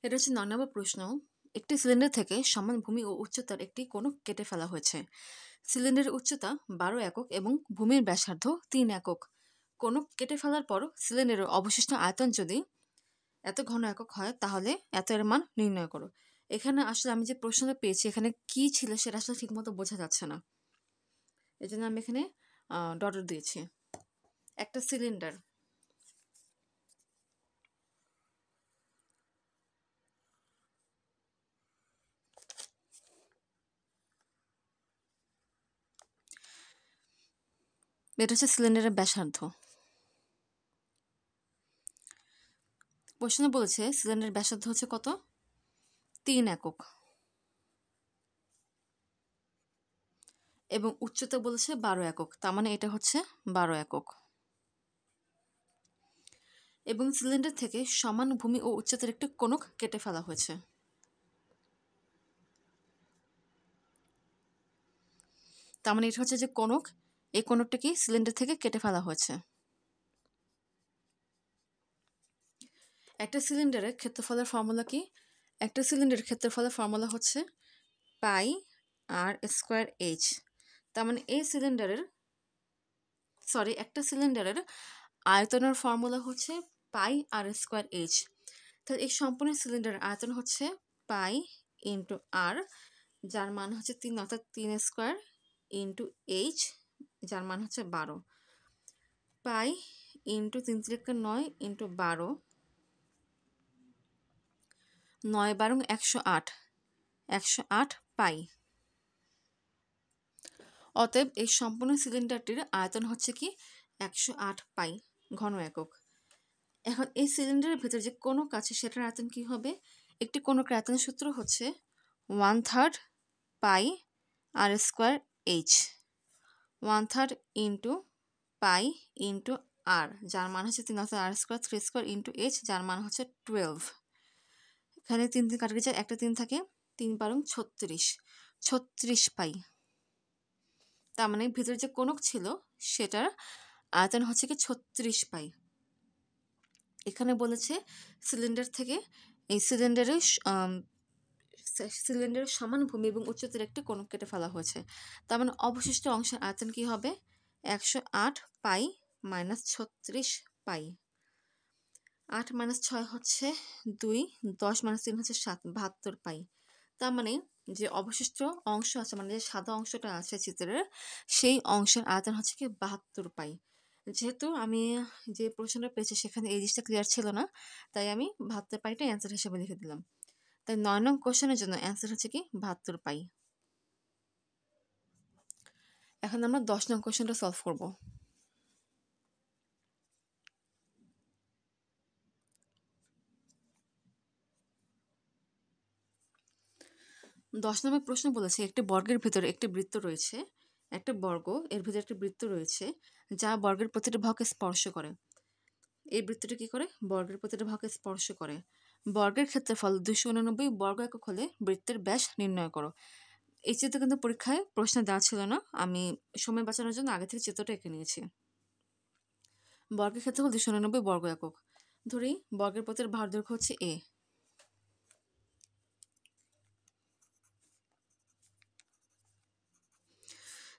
এটা হচ্ছে ৯ নম্বর প্রশ্ন। একটি সিলিন্ডার থেকে সমান ভূমি ও উচ্চতার একটি কোণক কেটে ফেলা হয়েছে। সিলিন্ডারের উচ্চতা ১২ একক এবং ভূমির ব্যাসার্ধ ৩ একক। কোণক কেটে ফেলার পর সিলিন্ডারের অবশিষ্ট আয়তন যদি এত ঘন একক হয় তাহলে এত এর মান নির্ণয় করো। এখানে আসলে আমি যে প্রশ্নটা পেয়েছি এখানে কি ছিল সেটা আসলে ঠিকমতো বোঝা যাচ্ছে না। এজন্য আমি এখানে ডট দিয়েছি। একটা সিলিন্ডার এটা হচ্ছে সিলিন্ডারের ব্যাসার্ধ। প্রশ্নে বলেছে সিলিন্ডারের ব্যাসার্ধ হচ্ছে কত? ৩ একক এবং উচ্চতা বলেছে ১২ একক, তার মানে এটা হচ্ছে ১২ একক। এবং সিলিন্ডার থেকে সমান ভূমি ও উচ্চতার একটি কোণক কেটে ফেলা হয়েছে। তার মানে এটা হচ্ছে যে কোণক, এই কোণকটাকে সিলিন্ডার থেকে কেটে ফেলা হয়েছে। একটা সিলিন্ডারের ক্ষেত্রফলের ফর্মুলা কি? একটা সিলিন্ডারের ক্ষেত্রফলের ফর্মুলা হচ্ছে পাই আর স্কোয়ার এইচ। তার মানে এই একটা সিলিন্ডারের আয়তনের ফর্মুলা হচ্ছে পাই আর স্কোয়ার এইচ। তাহলে এই সম্পূর্ণ সিলিন্ডারের আয়তন হচ্ছে পাই ইন্টু আর, যার মান হচ্ছে ৩, অর্থাৎ ৩ স্কোয়ার ইন্টু এইচ, যার মান হচ্ছে ১২। পাই ইন্টু ৩ × ৯ ইন্টু ১২, ৯ × ১২ = ১০৮ পাই। অতএব এই সম্পূর্ণ সিলিন্ডারটির আয়তন হচ্ছে কি ১০৮ পাই ঘন একক। এখন এই সিলিন্ডারের ভিতরে যে কোণক আছে সেটার আয়তন কি হবে? একটি কোণকের আয়তনের সূত্র হচ্ছে 1/3 pi r square h, 1/3 into pi into r, যার মান হচ্ছে ৩, অর্থাৎ r square 3 square into h, যার মান হচ্ছে 12। এখানে ৩ 3 কাটা যায়, একটা ৩ থাকে, ৩ × ৩ = 36 পাই। তার মানে ভিতরে যে কোণক ছিল সেটার আয়তন হচ্ছে কি 36 পাই। এখানে বলেছে সিলিন্ডার থেকে এই সিলিন্ডারের সমান ভূমি এবং উচ্চতার একটি কোণক কেটে ফেলা হয়েছে। তার মানে অবশিষ্ট অংশের আয়তন কি হবে? ১০৮ পাই মাইনাস 36 পাই। ৮ - ৬ হচ্ছে ২, ১০ - ৩ হচ্ছে ৭, ৭২ পাই। তার মানে যে অবশিষ্ট অংশ আছে, মানে যে সাদা অংশটা আছে চিত্রের, সেই অংশের আয়তন হচ্ছে কি ৭২ পাই। যেহেতু আমি যে প্রশ্নটা পেয়েছি সেখানে এই জিনিসটা ক্লিয়ার ছিল না, তাই আমি ৭২ পাইটা অ্যান্সার হিসেবে লিখে দিলাম। তাই ৯ নং কোশ্চেনের জন্য অ্যান্সার হচ্ছে কি ৭২ পাই। এখন আমরা ১০ নং কোশ্চেনটা সলভ করব। ১০ নম্বর প্রশ্ন বলেছে একটি বর্গের ভিতরে একটি বৃত্ত রয়েছে। একটা বর্গ, এর ভিতরে একটি বৃত্ত রয়েছে যা বর্গের প্রতিটি বাহুকে স্পর্শ করে। এই বৃত্তটি কি করে? বর্গের প্রতিটি বাহুকে স্পর্শ করে। বর্গের ক্ষেত্রফল ২৮৯ বর্গ একক হলে বৃত্তের ব্যাস নির্ণয় করো। এই চিত্র কিন্তু পরীক্ষায় প্রশ্নে দেওয়া ছিল না, আমি সময় বাঁচানোর জন্য আগে থেকে চিত্রটা এঁকে নিয়েছি। বর্গের ক্ষেত্রফল ২৯৯ বর্গ একক। ধরি বর্গের প্রতিটি বাহুর দৈর্ঘ্য হচ্ছে এ।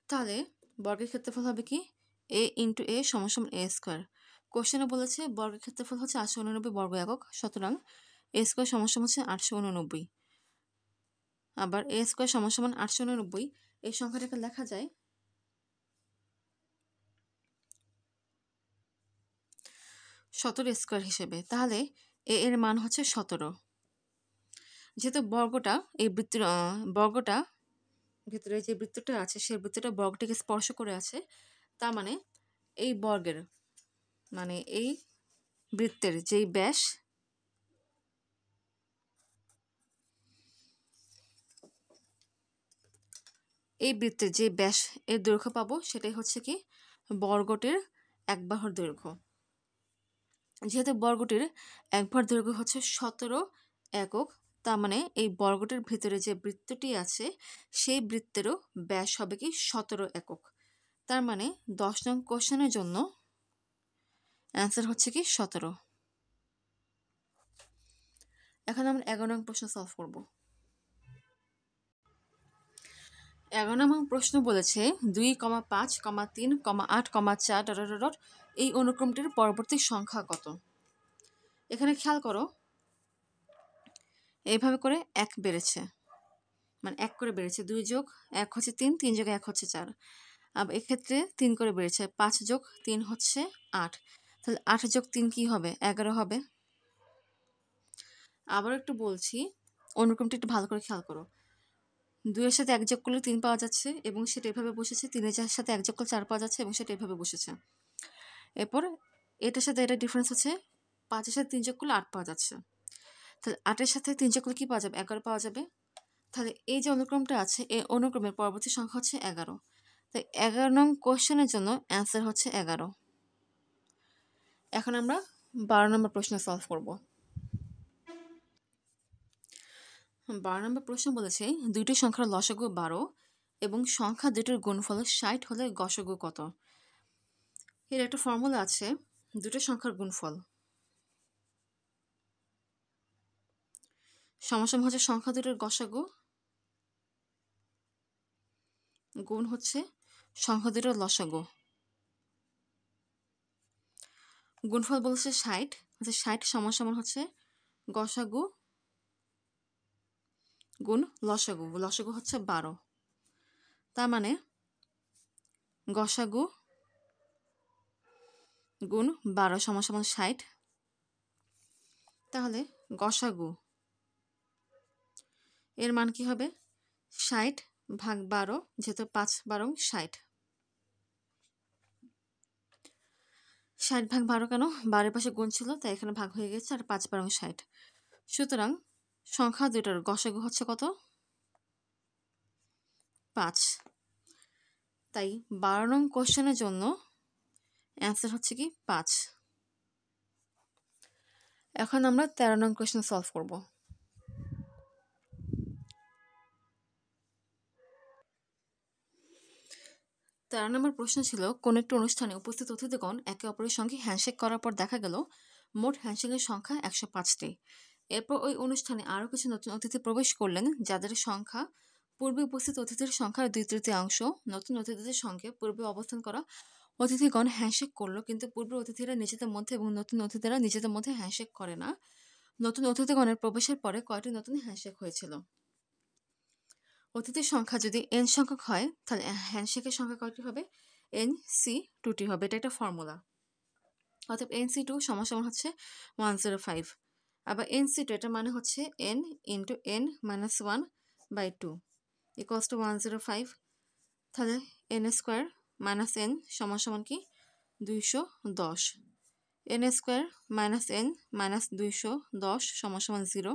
তাহলে বর্গের ক্ষেত্রফল হবে কি এ ইন্টু এ সমান এ স্কোয়ার। কোশ্চেনে বলেছে বর্গের ক্ষেত্রফল হচ্ছে ৮৮৯ বর্গ একক, সুতরাং এ স্কোয়ার সমান হচ্ছে ৮৮৯। আবার এ স্কোয়ার সমান ৮৮৯, এই সংখ্যাটাকে লেখা যায় ১৭ স্কোয়ার হিসেবে। তাহলে এ এর মান হচ্ছে ১৭। যেহেতু বর্গটা ভিতরে যে বৃত্তটা আছে সেই বৃত্তটা বর্গটিকে স্পর্শ করে আছে, তার মানে এই বর্গের মানে এই বৃত্তের যেই ব্যাস, এই বৃত্তের যে ব্যাস এর দৈর্ঘ্য পাবো সেটাই হচ্ছে কি বর্গটির ১ বাহুর দৈর্ঘ্য। যেহেতু বর্গটির ১ বাহুর দৈর্ঘ্য হচ্ছে ১৭ একক, তার মানে এই বর্গটির ভিতরে যে বৃত্তটি আছে সেই বৃত্তেরও ব্যাস হবে কি ১৭ একক। তার মানে ১০ নং কোশ্চেনের জন্য অ্যান্সার হচ্ছে কি ১৭। এখন আমরা 11 নং প্রশ্ন সলভ করব। 11 নম্বর প্রশ্ন বলেছে 2,5,3,8,4 এই অনুক্রমটির পরবর্তী সংখ্যা কত। এখানে খেয়াল করো, এইভাবে করে 1 বেড়েছে, মানে 1 করে বেড়েছে। 2 যোগ 1 হচ্ছে 3, 3 যোগ 1 হচ্ছে 4। আবার এক্ষেত্রে 3 করে বেড়েছে, 5 যোগ 3 হচ্ছে 8। তাহলে 8 যোগ 3 কি হবে? 11 হবে। আবার একটু বলছি, অনুক্রমটি একটু ভালো করে খেয়াল করো। 2 এর সাথে 1 যোগ করলে 3 পাওয়া যাচ্ছে এবং সেটা এভাবে বসেছে। 3 এর সাথে 1 যোগ করলে 4 পাওয়া যাচ্ছে এবং সেটা এভাবে বসেছে। এরপর এটার সাথে এটা ডিফারেন্স হচ্ছে 5 এর সাথে 3 যোগ করলে 8 পাওয়া যাচ্ছে। তাহলে 8 এর সাথে 3 যোগ করলে কি পাওয়া যাবে? 11 পাওয়া যাবে। তাহলে এই যে অনুক্রমটা আছে, এই অনুক্রমের পরবর্তী সংখ্যা হচ্ছে 11। তাই 11 নং কোশ্চেনের জন্য অ্যান্সার হচ্ছে 11। এখন আমরা 12 নম্বর প্রশ্ন সলভ করব। 12 নম্বর প্রশ্ন বলেছে দুইটি সংখ্যার লসাগু 12 এবং সংখ্যা দুটোর গুণফল 60 হলে গসাগু কত। এর একটা ফর্মুলা আছে, দুটো সংখ্যার গুণফল সমান হচ্ছে সংখ্যা দুটোর গসাগু গুণ হচ্ছে সংখ্যা দুটোর লসাগু। গুণফল বলছে 60, 60 সমান হচ্ছে গসাগু গুণ লসাগু। লসাগু হচ্ছে 12, তার মানে গসাগু গুণ 12 সমান 60। তাহলে গসাগু এর মান কি হবে? 60 ভাগ 12, যেহেতু 5 12 60। 60 ভাগ 12 কেন? 12 পাশে গুণ ছিল তাই এখানে ভাগ হয়ে গেছে, আর 5 12 60। সুতরাং সংখ্যা দুটোর গসাগু হচ্ছে কত? 5। তাই 12 নং কোশ্চেনের জন্য অ্যান্সার হচ্ছে কি 5। এখন আমরা 13 নং কোশ্চেন সলভ করব। 13 নম্বর প্রশ্ন ছিল কোন একটি অনুষ্ঠানে উপস্থিত অতিথিগণ একে অপরের সঙ্গে হ্যান্ডশেক করার পর দেখা গেল মোট হ্যান্ডশেকের সংখ্যা 105টি। এরপর ওই অনুষ্ঠানে আরও কিছু নতুন অতিথি প্রবেশ করলেন যাদের সংখ্যা পূর্বে উপস্থিত অতিথির সংখ্যার 2/3। নতুন অতিথিদের সঙ্গে পূর্বে অবস্থান করা অতিথিগণ হ্যান্ডশেক করলো, কিন্তু পূর্বের অতিথিরা নিজেদের মধ্যে এবং নতুন অতিথিরা নিজেদের মধ্যে হ্যান্ডশেক করে না। নতুন অতিথিগণের প্রবেশের পরে কয়টি নতুন হ্যান্ডশেক হয়েছিল? অতিথির সংখ্যা যদি n সংখ্যক হয় তাহলে হ্যান্ডশেকের সংখ্যা কয়টি হবে? NC2টি হবে। এটা একটা ফর্মুলা। অর্থাৎ NC2 সমান হচ্ছে 105। আবার NC2 এটা মানে হচ্ছে n into n minus 1/2 equals to 105। তাহলে n স্কোয়ার মাইনাস n সমান কি 210। n square minus n minus 210 সমান 0।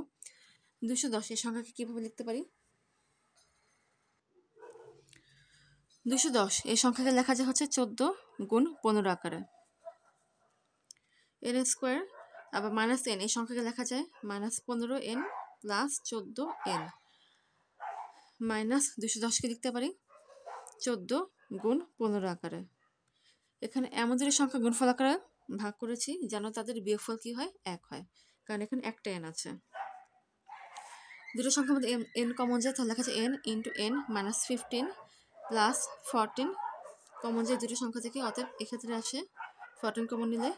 210 এই সংখ্যাকে কীভাবে লিখতে পারি? 210 এই সংখ্যাকে লেখা যায় হচ্ছে 14 গুণ 15 আকারে। n স্কোয়ার আবার মাইনাস n এই সংখ্যাকে লেখা যায় minus 15n plus 14n minus 210কে লিখতে পারি 14 গুণ 15 আকারে। এখানে আমাদের সংখ্যা গুণফল আকারে ভাগ করেছি যেন তাদের বিয়োগফল কি হয়? 1 হয়, কারণ এখানে একটা n আছে। দুটো সংখ্যার মধ্যে n কমন যায়, তাহলে লেখা যায় n into n minus 15 plus 14 common যায় দুটো সংখ্যা থেকে, অতএব এক্ষেত্রে আসে 14 কমন নিলে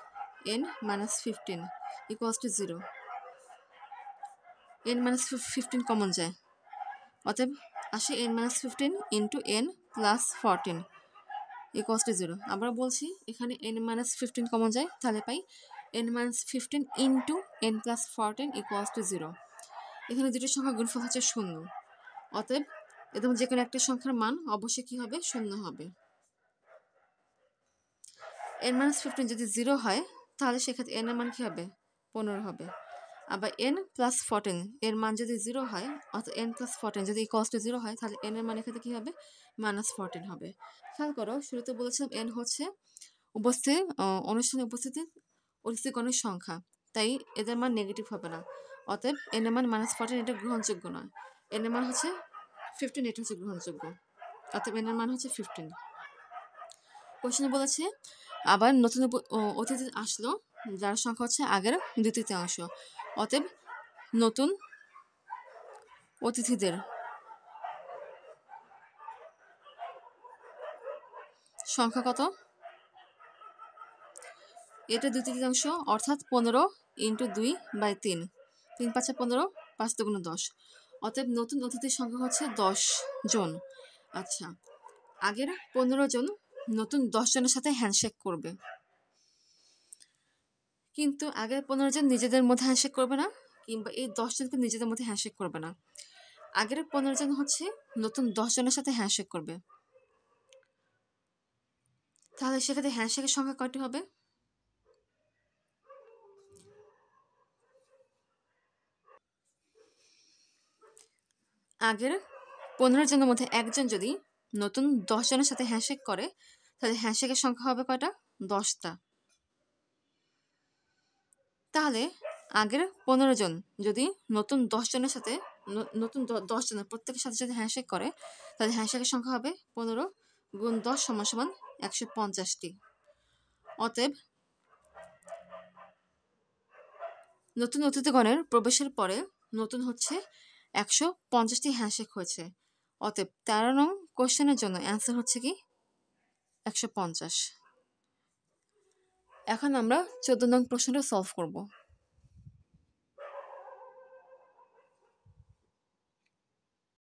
n minus 15 equals to 0। n minus 15 common যায়, অতএব আসে n minus 15 into n plus 14 equals to 0। আবার বলছি, এখানে n মাইনাস 15 কমন যায়, তাহলে পাই n minus 15 into n plus 14 equals to 0। এখানে দুটো সংখ্যা গুণফল হচ্ছে 0, অতএব এদের যে কোনো একটা সংখ্যার মান অবশ্যই কি হবে? 0 হবে। n মাইনাস 15 যদি 0 হয় তাহলে সেক্ষেত্রে n এর মান কি হবে? 15 হবে। আবার n প্লাস 14 এর মান যদি 0 হয়, অর্থাৎ n প্লাস 14 যদি ইকুয়ালস টু 0 হয়, তাহলে n এর মান এখানে কি হবে? মাইনাস 14 হবে। খেয়াল করো, শুরুতে বলেছিলাম n হচ্ছে অনুষ্ঠানে উপস্থিত অতিথিগণের সংখ্যা, তাই এদের মান নেগেটিভ হবে না। অতএব n এর মান মাইনাস 14 এটা গ্রহণযোগ্য নয়। n এর মান হচ্ছে 15, এটা হচ্ছে গ্রহণযোগ্য। অতএব n এর মান হচ্ছে 15। কোশ্চেনে বলেছে আবার নতুন অতিথি আসলো যার সংখ্যা হচ্ছে আগের 2/3। অতএব নতুন অতিথিদের সংখ্যা কত? এটা 2/3, অর্থাৎ 15 × 2/3। 3 × 5 = 15, 5 × 2 = 10। অতএব নতুন অতিথির সংখ্যা হচ্ছে 10 জন। আচ্ছা, আগের 15 জন নতুন 10 জনের সাথে হ্যান্ডশেক করবে, কিন্তু আগের 15 জন নিজেদের মধ্যে হ্যান্ডশেক করবে না, কিংবা এই 10 জনকে নিজেদের মধ্যে হ্যান্ডশেক করবে না। আগের 15 জন হচ্ছে নতুন 10 জনের সাথে হ্যান্ডশেক করবে। তাহলে সেক্ষেত্রে হ্যান্ডশেকের সংখ্যা কয়টি হবে? আগের 15 জনের মধ্যে একজন যদি নতুন 10 জনের সাথে হ্যান্ডশেক করে, তাহলে হ্যান্ডশেকের সংখ্যা হবে কয়টা? 10টা। তাহলে আগের 15 জন যদি নতুন 10 জনের সাথে নতুন 10 জনের প্রত্যেকের সাথে যদি হ্যান্ডশেক করে, তাহলে হ্যান্ডশেকের সংখ্যা হবে 15 × 10 = 150টি। অতএব নতুন অতিথিগণের প্রবেশের পরে নতুন হচ্ছে 150টি হ্যান্ডশেক হয়েছে। অতএব 13 নং কোশ্চেনের জন্য অ্যান্সার হচ্ছে কি 150। এখন আমরা 14 নং প্রশ্নটা সলভ করব।